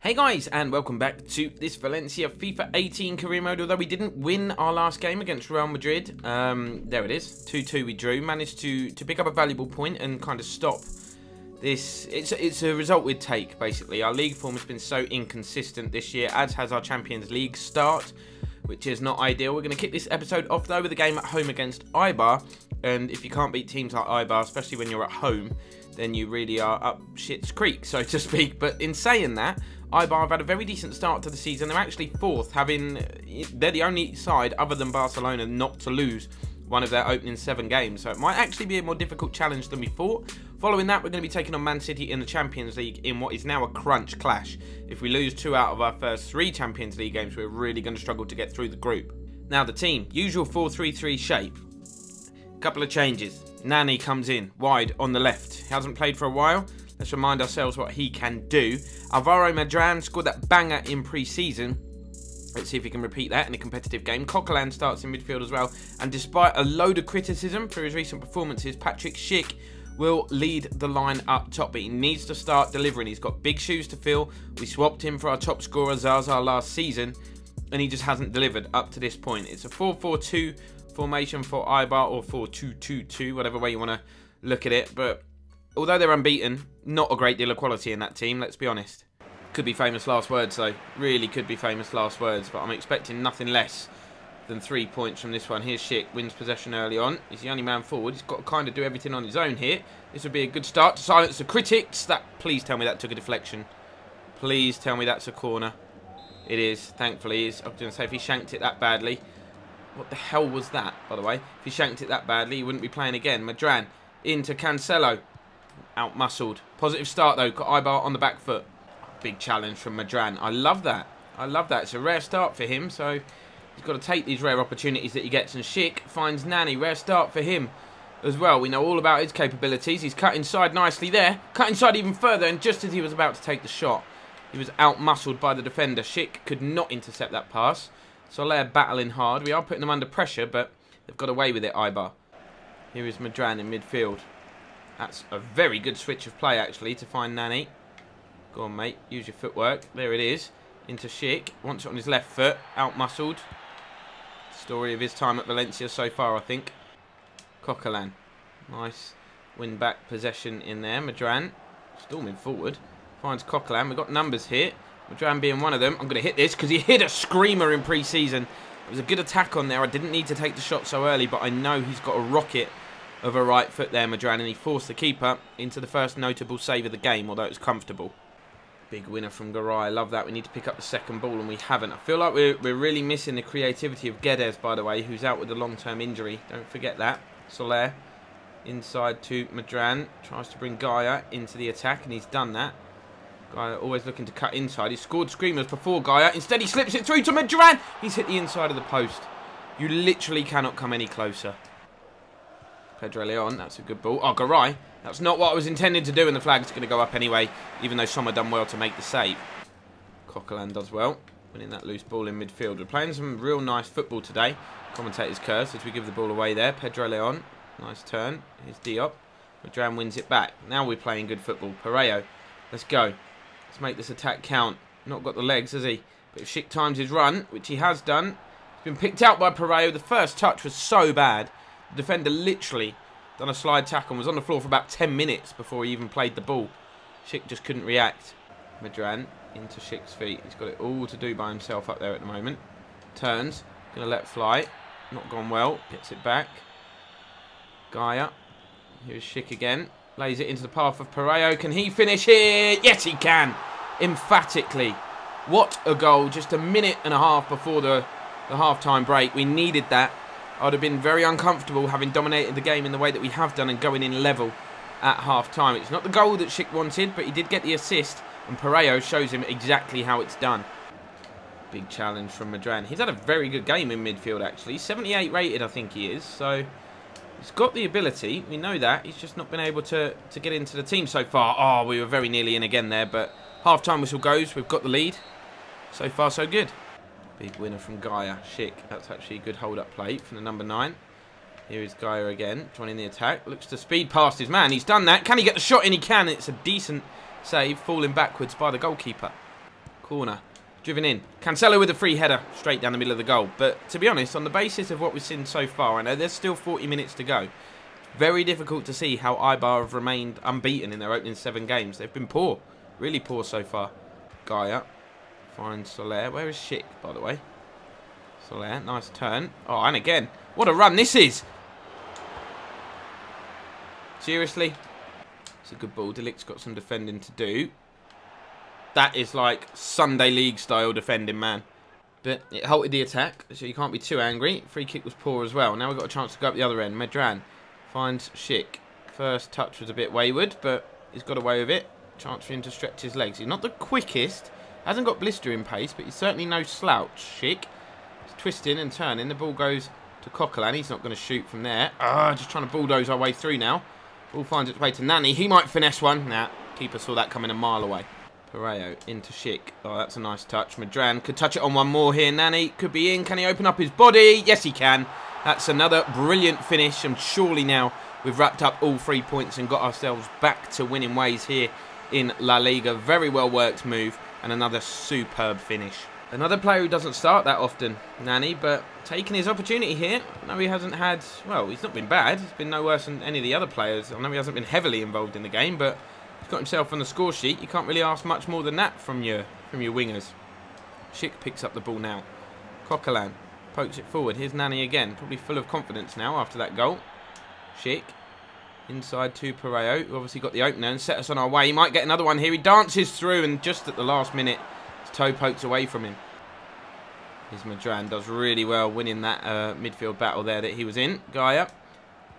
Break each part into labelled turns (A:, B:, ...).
A: Hey guys, and welcome back to this Valencia FIFA 18 career mode. Although we didn't win our last game against Real Madrid, there it is, 2-2 we drew. Managed to pick up a valuable point and kind of stop this. It's a result we'd take, basically. Our league form has been so inconsistent this year, as has our Champions League start, which is not ideal. We're going to kick this episode off, though, with a game at home against Eibar. And if you can't beat teams like Eibar, especially when you're at home, then you really are up shit's creek, so to speak. But in saying that, Eibar have had a very decent start to the season. They're actually fourth, they're the only side other than Barcelona not to lose one of their opening 7 games. So it might actually be a more difficult challenge than we thought. Following that, we're going to be taking on Man City in the Champions League in what is now a crunch clash. If we lose 2 out of our first 3 Champions League games, we're really going to struggle to get through the group. Now the team, usual 4-3-3 shape. Couple of changes. Nani comes in wide on the left. He hasn't played for a while. Let's remind ourselves what he can do. Alvaro Medran scored that banger in pre-season. Let's see if he can repeat that in a competitive game. Coquelin starts in midfield as well. And despite a load of criticism for his recent performances, Patrick Schick will lead the line up top. But he needs to start delivering. He's got big shoes to fill. We swapped him for our top scorer, Zaza, last season. And he just hasn't delivered up to this point. It's a 4-4-2 formation for Eibar, or 4-2-2-2, whatever way you want to look at it. But although they're unbeaten, not a great deal of quality in that team, let's be honest. Could be famous last words, though. Really could be famous last words, but I'm expecting nothing less than 3 points from this one. Here's Schick, wins possession early on. He's the only man forward. He's got to kind of do everything on his own here. This would be a good start to silence the critics. Please tell me that took a deflection. Please tell me that's a corner. It is, thankfully. I was going to say, if he shanked it that badly. What the hell was that, by the way? If he shanked it that badly, he wouldn't be playing again. Medran into Cancelo. Out-muscled. Positive start, though. Got Eibar on the back foot. Big challenge from Medran. I love that. I love that. It's a rare start for him, so he's got to take these rare opportunities that he gets. And Schick finds Nani. Rare start for him as well. We know all about his capabilities. He's cut inside nicely there. Cut inside even further, and just as he was about to take the shot, he was out-muscled by the defender. Schick could not intercept that pass. Soler battling hard. We are putting them under pressure, but they've got away with it, Eibar. Here is Medran in midfield. That's a very good switch of play, actually, to find Nani. Go on, mate. Use your footwork. There it is. Into Schick. Wants it on his left foot. Out-muscled. Story of his time at Valencia so far, I think. Coquelin. Nice win-back possession in there. Medran storming forward. Finds Coquelin. We've got numbers here. Medran being one of them. I'm going to hit this because he hit a screamer in pre-season. It was a good attack on there. I didn't need to take the shot so early, but I know he's got a rocket of a right foot there, Medran, and he forced the keeper into the first notable save of the game, although it was comfortable. Big winner from Garay. I love that. We need to pick up the second ball, and we haven't. I feel like we're really missing the creativity of Guedes, by the way, who's out with a long-term injury. Don't forget that. Soler inside to Medran. Tries to bring Gaia into the attack, and he's done that. Gaia always looking to cut inside. He scored screamers before Gaia. Instead, he slips it through to Medran. He's hit the inside of the post. You literally cannot come any closer. Pedro Leon, that's a good ball. Oh, Garay. That's not what I was intending to do, and the flag's going to go up anyway, even though Sommer done well to make the save. Coquelin does well, winning that loose ball in midfield. We're playing some real nice football today. Commentators curse as we give the ball away there. Pedro Leon, nice turn. Here's Diop. Medran wins it back. Now we're playing good football. Pereiro, let's go. Let's make this attack count. Not got the legs, has he? But if Schick times his run, which he has done, he's been picked out by Pereiro. The first touch was so bad. The defender literally done a slide tackle and was on the floor for about 10 minutes before he even played the ball. Schick just couldn't react. Medran into Schick's feet. He's got it all to do by himself up there at the moment. Turns. Going to let fly. Not gone well. Gets it back. Gaia. Here's Schick again. Lays it into the path of Pereiro. Can he finish here? Yes, he can. Emphatically. What a goal. Just a minute and a half before the half-time break. We needed that. I would have been very uncomfortable having dominated the game in the way that we have done and going in level at half-time. It's not the goal that Schick wanted, but he did get the assist, and Pereiro shows him exactly how it's done. Big challenge from Medran. He's had a very good game in midfield, actually. 78 rated, I think he is, so he's got the ability. We know that. He's just not been able to get into the team so far. Oh, we were very nearly in again there, but half-time whistle goes. We've got the lead. So far, so good. Big winner from Gaia. Schick. That's actually a good hold-up play from the number 9. Here is Gaia again, joining the attack. Looks to speed past his man. He's done that. Can he get the shot in? He can. It's a decent save, falling backwards by the goalkeeper. Corner. Driven in. Cancelo with a free header straight down the middle of the goal. But to be honest, on the basis of what we've seen so far, I know there's still 40 minutes to go. Very difficult to see how Eibar have remained unbeaten in their opening 7 games. They've been poor. Really poor so far. Gaia finds Soler. Where is Schick, by the way? Soler, nice turn. Oh, and again. What a run this is. Seriously? It's a good ball. Delict's got some defending to do. That is like Sunday League style defending, man. But it halted the attack, so you can't be too angry. Free kick was poor as well. Now we've got a chance to go up the other end. Medran finds Schick. First touch was a bit wayward, but he's got away with it. Chance for him to stretch his legs. He's not the quickest. Hasn't got blistering pace, but he's certainly no slouch. Schick. He's twisting and turning. The ball goes to Coquelin. He's not going to shoot from there. Just trying to bulldoze our way through now. Ball finds its way to Nani. He might finesse one. Nah, keeper saw that coming a mile away. Pereiro into Schick. Oh, that's a nice touch. Medran could touch it on one more here. Nani could be in. Can he open up his body? Yes, he can. That's another brilliant finish. And surely now we've wrapped up all 3 points and got ourselves back to winning ways here in La Liga. Very well worked move. And another superb finish. Another player who doesn't start that often, Nani, but taking his opportunity here. No, he hasn't had... Well, he's not been bad. He's been no worse than any of the other players. I know he hasn't been heavily involved in the game, but... He's got himself on the score sheet. You can't really ask much more than that from your wingers. Schick picks up the ball now. Coquelin pokes it forward. Here's Nani again. Probably full of confidence now after that goal. Schick inside to Pereiro, who obviously got the opener and set us on our way. He might get another one here. He dances through and just at the last minute, his toe pokes away from him. His Medran does really well winning that midfield battle there that he was in. Gaia.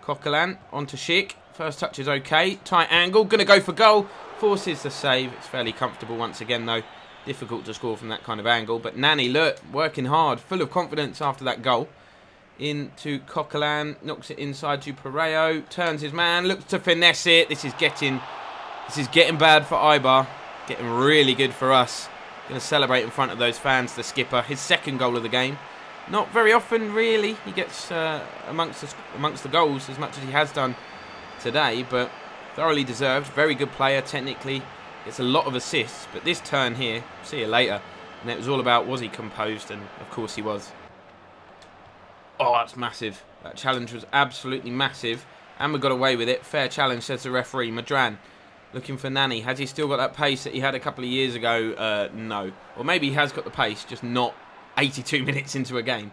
A: Coquelin onto Schick. First touch is okay. Tight angle. Going to go for goal. Forces the save. It's fairly comfortable once again, though. Difficult to score from that kind of angle. But Nani, look, working hard. Full of confidence after that goal. Into Coquelin. Knocks it inside to Pereiro. Turns his man. Looks to finesse it. This is getting bad for Eibar. Getting really good for us. Going to celebrate in front of those fans, the skipper. His second goal of the game. Not very often, really. He gets amongst the goals as much as he has done today, but thoroughly deserved. Very good player technically. Gets a lot of assists, but this turn here, see you later. And it was all about, was he composed? And of course he was. Oh, that's massive. That challenge was absolutely massive, and we got away with it. Fair challenge, says the referee. Medran looking for Nani. Has he still got that pace that he had a couple of years ago? No. Or maybe he has got the pace, just not 82 minutes into a game.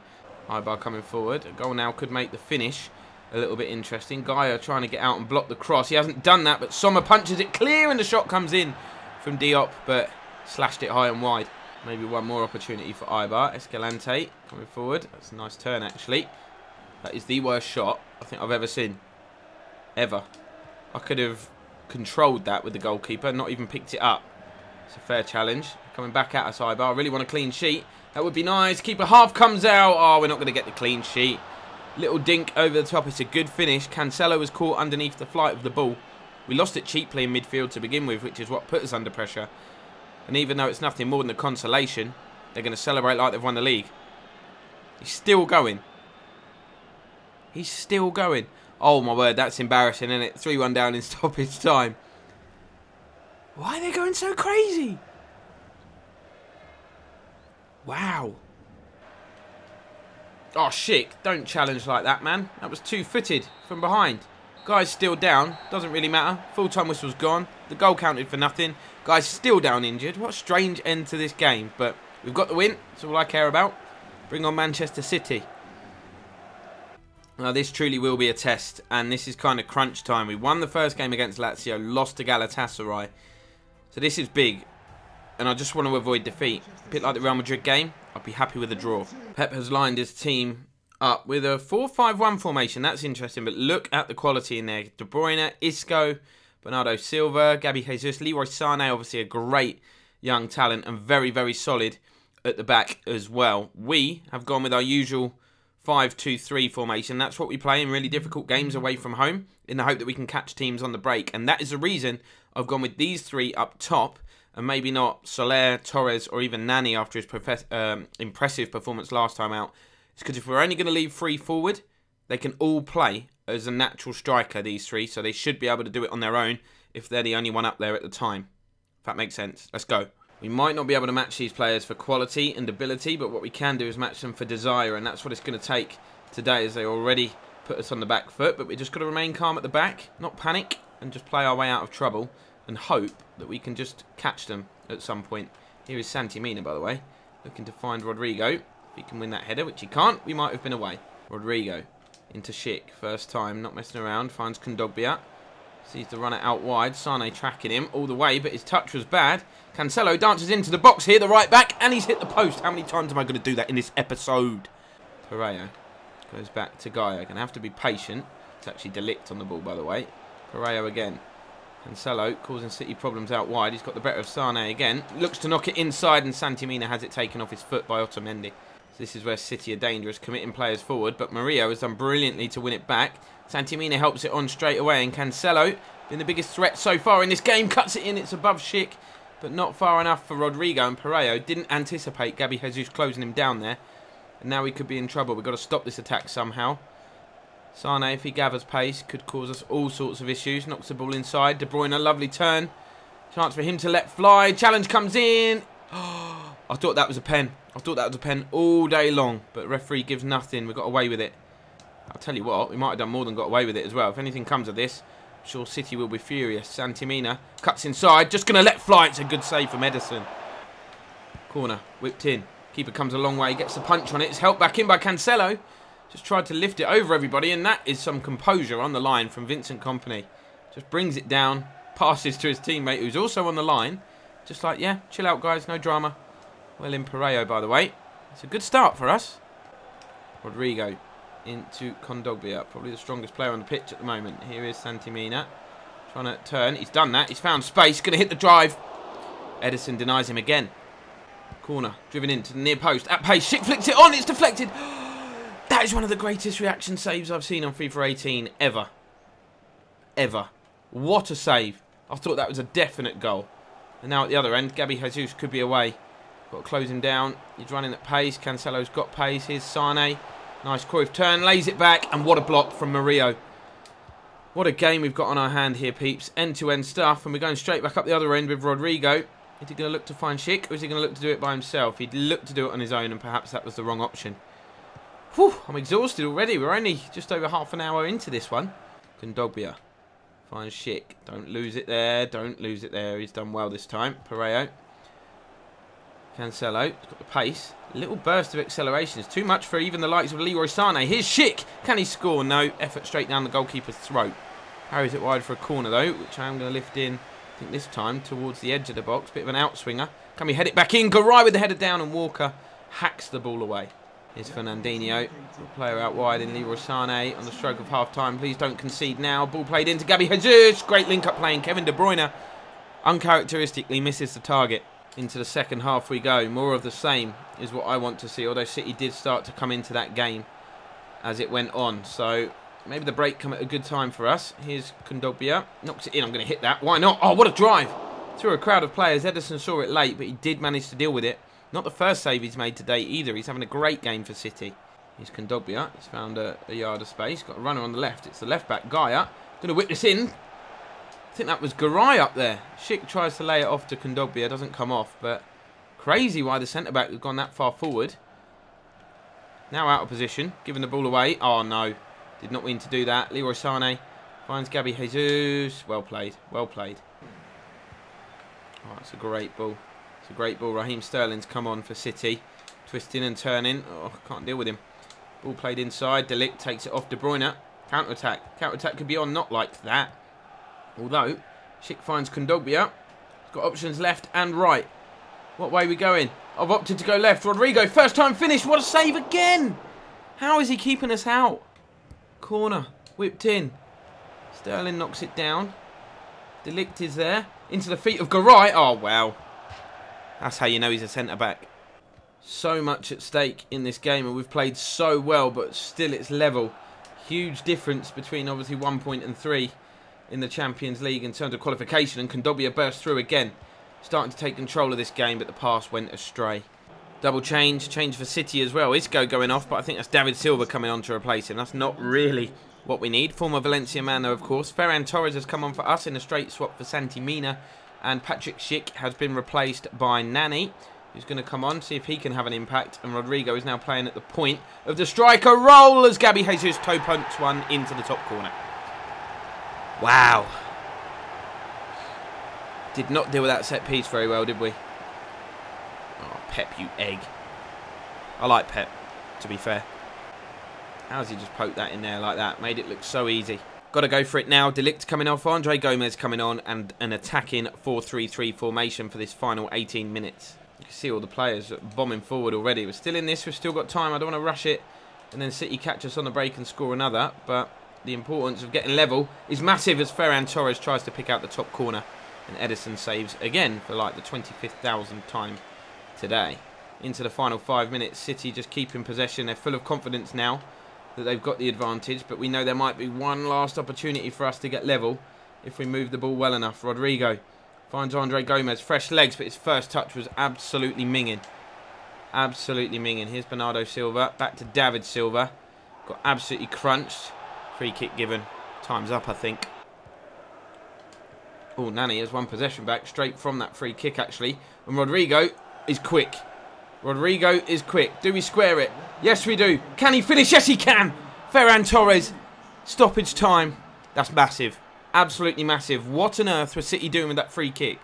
A: Eibar coming forward. A goal now could make the finish a little bit interesting. Gaia trying to get out and block the cross. He hasn't done that, but Sommer punches it clear and the shot comes in from Diop, but slashed it high and wide. Maybe one more opportunity for Eibar. Escalante coming forward. That's a nice turn, actually. That is the worst shot I think I've ever seen. Ever. I could have controlled that with the goalkeeper, not even picked it up. It's a fair challenge. Coming back at us, Eibar. I really want a clean sheet. That would be nice. Keeper half comes out. Oh, we're not going to get the clean sheet. Little dink over the top. It's a good finish. Cancelo was caught underneath the flight of the ball. We lost it cheaply in midfield to begin with, which is what put us under pressure. And even though it's nothing more than a consolation, they're going to celebrate like they've won the league. He's still going. He's still going. Oh, my word. That's embarrassing, isn't it? 3-1 down in stoppage time. Why are they going so crazy? Wow. Oh, Schick, don't challenge like that, man. That was two-footed from behind. Guy's still down. Doesn't really matter. Full-time whistle's gone. The goal counted for nothing. Guy's still down injured. What a strange end to this game. But we've got the win. That's all I care about. Bring on Manchester City. Now, this truly will be a test. And this is kind of crunch time. We won the first game against Lazio. Lost to Galatasaray. So this is big. And I just want to avoid defeat. A bit like the Real Madrid game. I'd be happy with a draw. Pep has lined his team up with a 4-5-1 formation. That's interesting, but look at the quality in there. De Bruyne, Isco, Bernardo Silva, Gabby Jesus, Leroy Sané, obviously a great young talent and very, very solid at the back as well. We have gone with our usual 5-2-3 formation. That's what we play in really difficult games away from home in the hope that we can catch teams on the break. And that is the reason I've gone with these three up top. And maybe not Soler, Torres, or even Nani after his impressive performance last time out. It's because if we're only going to leave three forward, they can all play as a natural striker, these three. So they should be able to do it on their own if they're the only one up there at the time. If that makes sense. Let's go. We might not be able to match these players for quality and ability, but what we can do is match them for desire, and that's what it's going to take today, as they already put us on the back foot. But we just got to remain calm at the back, not panic, and just play our way out of trouble and hope that we can just catch them at some point. Here is Santimina, by the way, looking to find Rodrigo. If he can win that header, which he can't, we might have been away. Rodrigo into Schick, first time, not messing around, finds Kondogbia. Sees the runner out wide. Sane tracking him all the way, but his touch was bad. Cancelo dances into the box here, the right back, and he's hit the post. How many times am I going to do that in this episode? Pereira goes back to Gaia. Going to have to be patient. It's actually Delict on the ball, by the way. Pereira again. Cancelo causing City problems out wide. He's got the better of Sane again. Looks to knock it inside, and Santimina has it taken off his foot by Otamendi. So this is where City are dangerous, committing players forward, but Murillo has done brilliantly to win it back. Santimina helps it on straight away, and Cancelo, been the biggest threat so far in this game, cuts it in. It's above Schick, but not far enough for Rodrigo, and Pereira didn't anticipate Gabi Jesus closing him down there, and now we could be in trouble. We've got to stop this attack somehow. Sane, if he gathers pace, could cause us all sorts of issues. Knocks the ball inside. De Bruyne, a lovely turn. Chance for him to let fly. Challenge comes in. Oh, I thought that was a pen. I thought that was a pen all day long, but referee gives nothing. We got away with it. I'll tell you what, we might have done more than got away with it as well. If anything comes of this, I'm sure City will be furious. Santimina cuts inside, just going to let fly. It's a good save from Ederson. Corner, whipped in. Keeper comes a long way, gets the punch on it. It's helped back in by Cancelo. Just tried to lift it over everybody, and that is some composure on the line from Vincent Kompany. Just brings it down, passes to his teammate who's also on the line. Just like, yeah, chill out guys, no drama. Well in Pereira, by the way. It's a good start for us. Rodrigo into Kondogbia, probably the strongest player on the pitch at the moment. Here is Santimina trying to turn. He's done that. He's found space. Going to hit the drive. Ederson denies him again. Corner driven into the near post at pace. Schick flicks it on. It's deflected. That is one of the greatest reaction saves I've seen on FIFA 18 ever. Ever. What a save. I thought that was a definite goal. And now at the other end, Gabi Jesus could be away. Got to close him down. He's running at pace. Cancelo's got pace. Here's Sane. Nice Cruyff turn, lays it back, and what a block from Murillo. What a game we've got on our hand here, peeps. End-to-end stuff, and we're going straight back up the other end with Rodrigo. Is he going to look to find Schick, or is he going to look to do it by himself? He'd look to do it on his own, and perhaps that was the wrong option. Whew, I'm exhausted already. We're only just over half an hour into this one. Kondogbia finds Schick. Don't lose it there. Don't lose it there. He's done well this time. Pereira. Cancelo. He's got the pace. A little burst of acceleration. It's too much for even the likes of Leroy Sane. Here's Schick. Can he score? No. Effort straight down the goalkeeper's throat. Carries it wide for a corner, though, which I am going to lift in, I think this time, towards the edge of the box. Bit of an outswinger. Can we head it back in? Garay with the header down, and Walker hacks the ball away. Here's Fernandinho. Player out wide in Leroy Sane on the stroke of half-time. Please don't concede now. Ball played into Gabi Jesus. Great link-up playing. Kevin De Bruyne uncharacteristically misses the target. Into the second half we go. More of the same is what I want to see, although City did start to come into that game as it went on. So maybe the break come at a good time for us. Here's Kondogbia. Knocks it in. I'm going to hit that. Why not? Oh, what a drive. Through a crowd of players. Ederson saw it late, but he did manage to deal with it. Not the first save he's made today either. He's having a great game for City. Here's Kondogbia. He's found a yard of space. Got a runner on the left. It's the left back, Gaia. Going to whip this in. I think that was Garay up there. Schick tries to lay it off to Kondogbia. Doesn't come off, but crazy why the centre-back has gone that far forward. Now out of position. Giving the ball away. Oh, no. Did not mean to do that. Leroy Sane finds Gabi Jesus. Well played. Well played. Oh, it's a great ball. It's a great ball. Raheem Sterling's come on for City. Twisting and turning. Oh, can't deal with him. Ball played inside. Delict takes it off De Bruyne. Counter-attack. Counter-attack could be on. Not like that. Although, Schick finds Kondogbia. He's got options left and right. What way are we going? I've opted to go left. Rodrigo, first time finish. What a save again. How is he keeping us out? Corner, whipped in. Sterling knocks it down. Delict is there. Into the feet of Garay. Oh, wow. That's how you know he's a centre-back. So much at stake in this game, and we've played so well, but still it's level. Huge difference between, obviously, 1 point and 3 in the Champions League in terms of qualification, and Kondogbia burst through again. Starting to take control of this game, but the pass went astray. Double change for City as well. Isco going off, but I think that's David Silva coming on to replace him. That's not really what we need. Former Valencia man, though, of course. Ferran Torres has come on for us in a straight swap for Santimina And Patrick Schick has been replaced by Nani, who's going to come on, see if he can have an impact. And Rodrigo is now playing at the point of the striker roll as Gabby Jesus toe punts one into the top corner. Wow. Did not deal with that set piece very well, did we? Oh, Pep, you egg. I like Pep, to be fair. How's he just poked that in there like that? Made it look so easy. Got to go for it now. De Ligt coming off, Andre Gomez coming on, and an attacking 4-3-3 formation for this final 18 minutes. You can see all the players bombing forward already. We're still in this. We've still got time. I don't want to rush it. And then City catch us on the break and score another. But the importance of getting level is massive as Ferran Torres tries to pick out the top corner. And Ederson saves again for like the 25,000th time today. Into the final 5 minutes. City just keeping possession. They're full of confidence now that they've got the advantage, but we know there might be one last opportunity for us to get level if we move the ball well enough. Rodrigo finds Andre Gomez, fresh legs, but his first touch was absolutely minging. Absolutely minging. Here's Bernardo Silva, back to David Silva. Got absolutely crunched. Free kick given. Time's up, I think. Oh, Nani has one possession back straight from that free kick, actually. And Rodrigo is quick. Rodrigo is quick. Do we square it? Yes, we do. Can he finish? Yes, he can. Ferran Torres. Stoppage time. That's massive. Absolutely massive. What on earth was City doing with that free kick?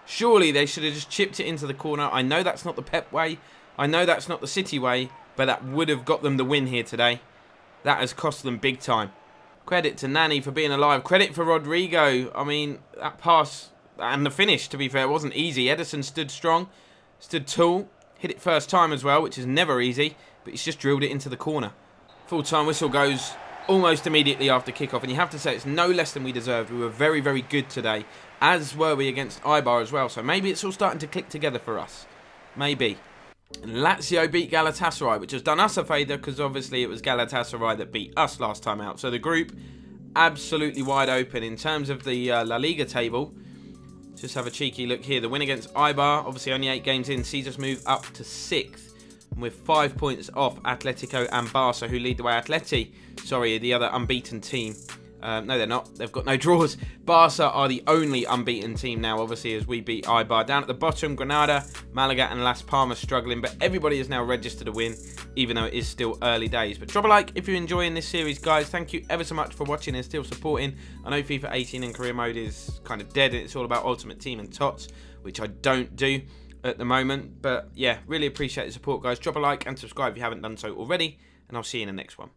A: Surely they should have just chipped it into the corner. I know that's not the Pep way. I know that's not the City way. But that would have got them the win here today. That has cost them big time. Credit to Nani for being alive. Credit for Rodrigo. I mean, that pass and the finish, to be fair, wasn't easy. Ederson stood strong. Stood tall. Hit it first time as well, which is never easy, but he's just drilled it into the corner. Full-time whistle goes almost immediately after kickoff, and you have to say it's no less than we deserved. We were very, very good today, as were we against Eibar as well, so maybe it's all starting to click together for us. Maybe. Lazio beat Galatasaray, which has done us a favour, because obviously it was Galatasaray that beat us last time out. So the group, absolutely wide open. In terms of the La Liga table, just have a cheeky look here. The win against Eibar, obviously only 8 games in, sees us move up to 6th. With 5 points off Atletico and Barca, who lead the way. Sorry, the other unbeaten team. No, they're not. They've got no draws. Barca are the only unbeaten team now, obviously, as we beat Eibar. Down at the bottom, Granada, Malaga and Las Palmas struggling, but everybody is now registered a win, even though it is still early days. But drop a like if you're enjoying this series, guys. Thank you ever so much for watching and still supporting. I know FIFA 18 and career mode is kind of dead, and it's all about Ultimate Team and TOTS, which I don't do at the moment. But yeah, really appreciate the support, guys. Drop a like and subscribe if you haven't done so already, and I'll see you in the next one.